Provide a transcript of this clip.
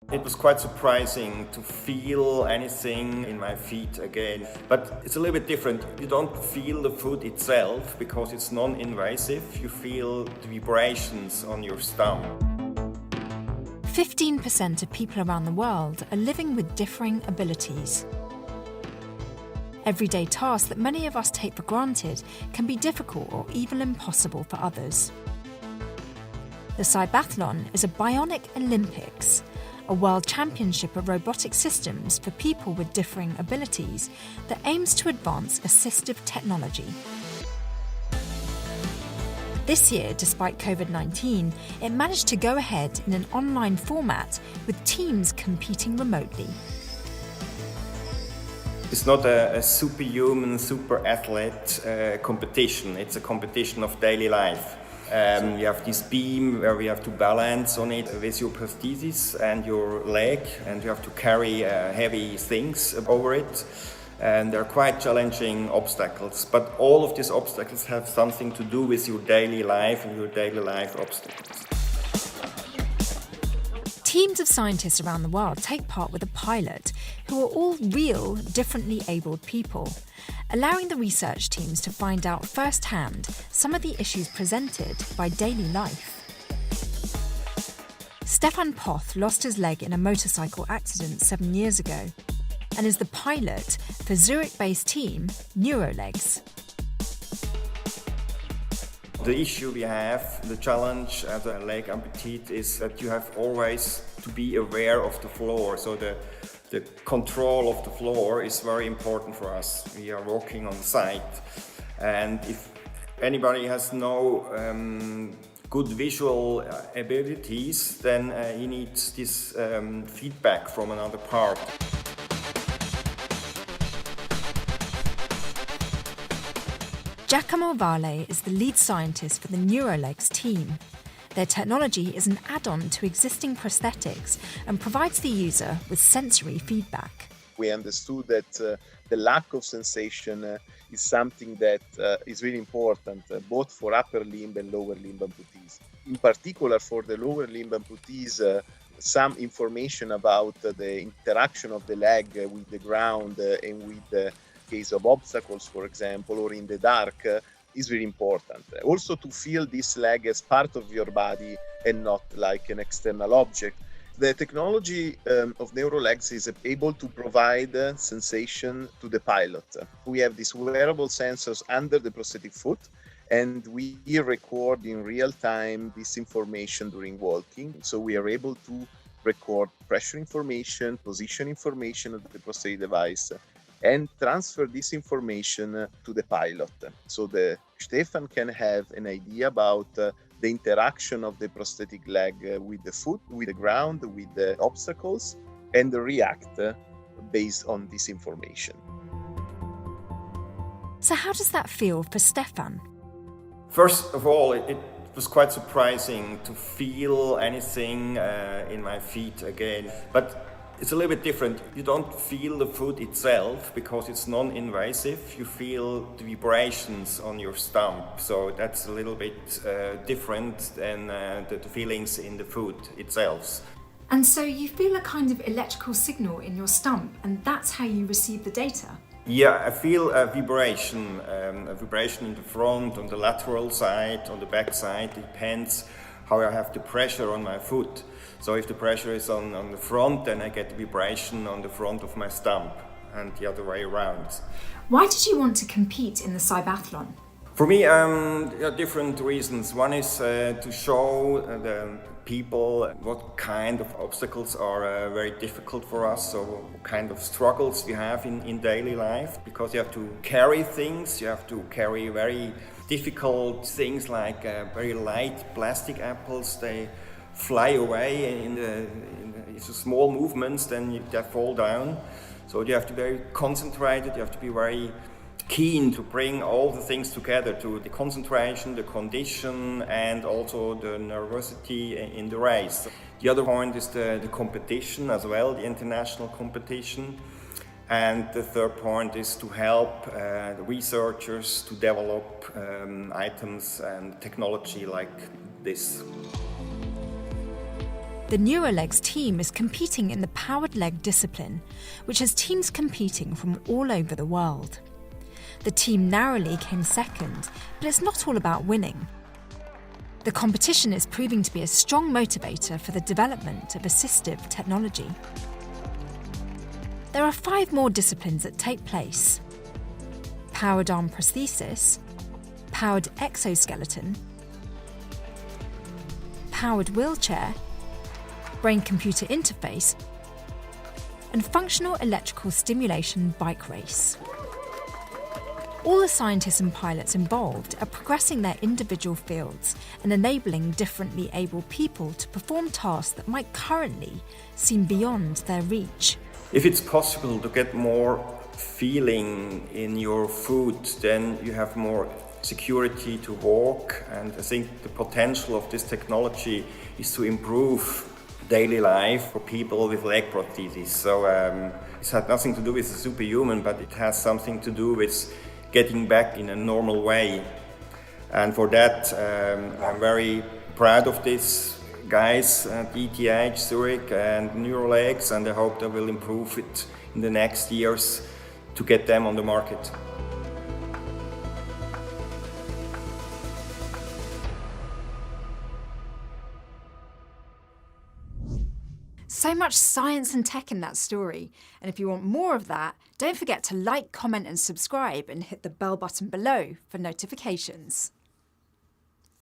It was quite surprising to feel anything in my feet again, but it's a little bit different. You don't feel the foot itself because it's non-invasive. You feel the vibrations on your stump. 15% of people around the world are living with differing abilities. Everyday tasks that many of us take for granted can be difficult or even impossible for others. The Cybathlon is a bionic Olympics, a world championship of robotic systems for people with differing abilities that aims to advance assistive technology. This year, despite COVID-19, it managed to go ahead in an online format with teams competing remotely. It's not a superhuman, super athlete competition. It's a competition of daily life. You have this beam where we have to balance on it with your prosthesis and your leg, and you have to carry heavy things over it. And they're quite challenging obstacles, but all of these obstacles have something to do with your daily life and your daily life obstacles. Teams of scientists around the world take part with a pilot who are all real, differently abled people, allowing the research teams to find out firsthand some of the issues presented by daily life. Stefan Poth lost his leg in a motorcycle accident 7 years ago and is the pilot for Zurich-based team Neurolegs. The issue we have, the challenge as a leg amputee, is that you have always to be aware of the floor. So the control of the floor is very important for us. We are walking on site, and if anybody has no good visual abilities, then he needs this feedback from another part. Giacomo Vale is the lead scientist for the Neurolegs team. Their technology is an add-on to existing prosthetics and provides the user with sensory feedback. We understood that the lack of sensation is something that is really important, both for upper limb and lower limb amputees. In particular, for the lower limb amputees, some information about the interaction of the leg with the ground and with the case of obstacles, for example, or in the dark, is very important. Also to feel this leg as part of your body and not like an external object. The technology of Neurolegs is able to provide sensation to the pilot. We have these wearable sensors under the prosthetic foot, and we record in real time this information during walking. So we are able to record pressure information, position information of the prosthetic device, and transfer this information to the pilot. So the Stefan can have an idea about the interaction of the prosthetic leg with the foot, with the ground, with the obstacles, and react based on this information. So how does that feel for Stefan? First of all, it was quite surprising to feel anything in my feet again, but it's a little bit different. You don't feel the foot itself because it's non-invasive. You feel the vibrations on your stump. So that's a little bit different than the feelings in the foot itself. And so you feel a kind of electrical signal in your stump, and that's how you receive the data? Yeah, I feel a vibration in the front, on the lateral side, on the back side. It depends how I have the pressure on my foot. So if the pressure is on the front, then I get the vibration on the front of my stump, and the other way around. Why did you want to compete in the Cybathlon? For me, there are different reasons. One is to show the people what kind of obstacles are very difficult for us, so what kind of struggles we have in daily life, because you have to carry things, you have to carry very difficult things like very light plastic apples. They fly away in the small movements, then they fall down. So you have to be very concentrated, you have to be very keen to bring all the things together, to the concentration, the condition, and also the nervosity in the race. The other point is the competition as well, the international competition. And the third point is to help the researchers to develop items and technology like this. The NeuroLegs team is competing in the powered leg discipline, which has teams competing from all over the world. The team narrowly came second, but it's not all about winning. The competition is proving to be a strong motivator for the development of assistive technology. There are 5 more disciplines that take place: powered arm prosthesis, powered exoskeleton, powered wheelchair, brain-computer interface, and functional electrical stimulation bike race. All the scientists and pilots involved are progressing their individual fields and enabling differently able people to perform tasks that might currently seem beyond their reach. If it's possible to get more feeling in your foot, then you have more security to walk, and I think the potential of this technology is to improve daily life for people with leg prosthesis. So it's had nothing to do with the superhuman, but it has something to do with getting back in a normal way. And for that, I'm very proud of this guys at ETH, Zurich and NeuroLegs, and I hope they will improve it in the next years to get them on the market. So much science and tech in that story. And if you want more of that, don't forget to like, comment and subscribe and hit the bell button below for notifications.